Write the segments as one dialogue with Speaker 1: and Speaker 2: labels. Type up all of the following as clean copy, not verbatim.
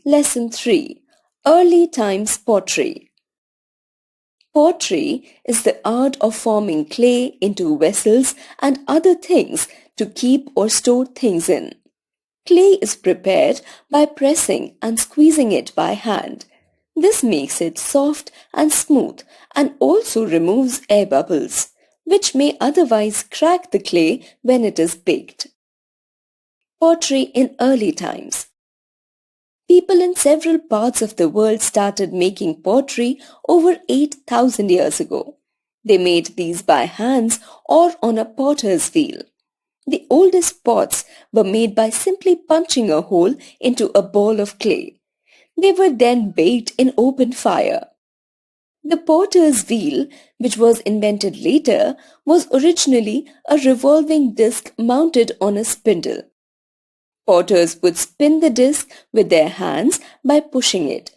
Speaker 1: Lesson 3. Early Times Pottery. Pottery is the art of forming clay into vessels and other things to keep or store things in. Clay is prepared by pressing and squeezing it by hand. This makes it soft and smooth and also removes air bubbles, which may otherwise crack the clay when it is baked. Pottery in early times. People in several parts of the world started making pottery over 8,000 years ago. They made these by hands or on a potter's wheel. The oldest pots were made by simply punching a hole into a ball of clay. They were then baked in open fire. The potter's wheel, which was invented later, was originally a revolving disc mounted on a spindle. Potters would spin the disc with their hands by pushing it.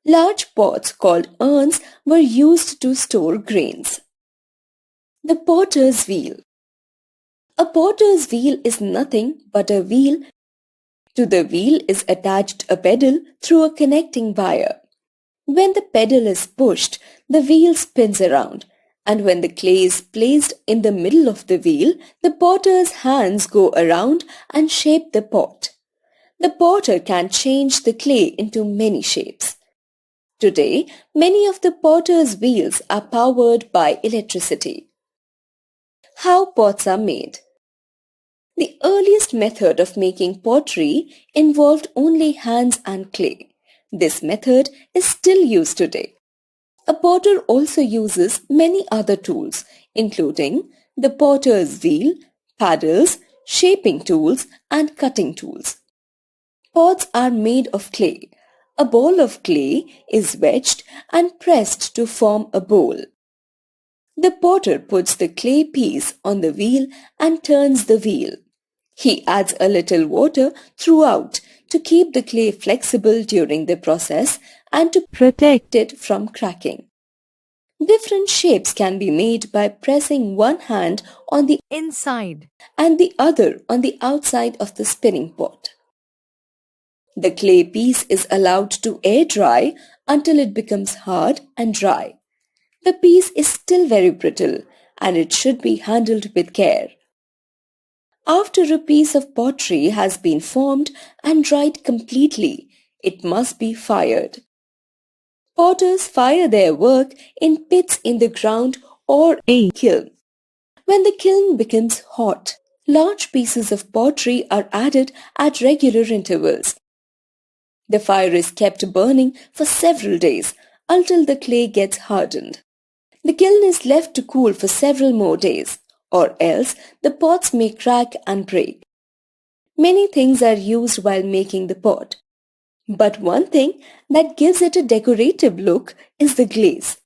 Speaker 1: Large pots called urns were used to store grains. The potter's wheel. A potter's wheel is nothing but a wheel. To the wheel is attached a pedal through a connecting wire. When the pedal is pushed, the wheel spins around, and when the clay is placed in the middle of the wheel, the potter's hands go around and shape the pot. The potter can change the clay into many shapes. Today, many of the potter's wheels are powered by electricity. How pots are made. The earliest method of making pottery involved only hands and clay. This method is still used today. A potter also uses many other tools, including the potter's wheel, paddles, shaping tools, and cutting tools. Pots are made of clay. A ball of clay is wedged and pressed to form a bowl. The potter puts the clay piece on the wheel and turns the wheel. He adds a little water throughout to keep the clay flexible during the process and to protect it from cracking. Different shapes can be made by pressing one hand on the inside and the other on the outside of the spinning pot. The clay piece is allowed to air dry until it becomes hard and dry. The piece is still very brittle and it should be handled with care. After a piece of pottery has been formed and dried completely, it must be fired. Potters fire their work in pits in the ground or a kiln. When the kiln becomes hot, large pieces of pottery are added at regular intervals. The fire is kept burning for several days until the clay gets hardened. The kiln is left to cool for several more days, or else the pots may crack and break. Many things are used while making the pot, but one thing that gives it a decorative look is the glaze.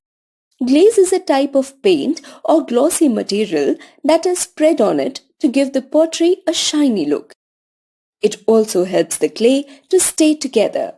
Speaker 1: Glaze is a type of paint or glossy material that is spread on it to give the pottery a shiny look. It also helps the clay to stay together.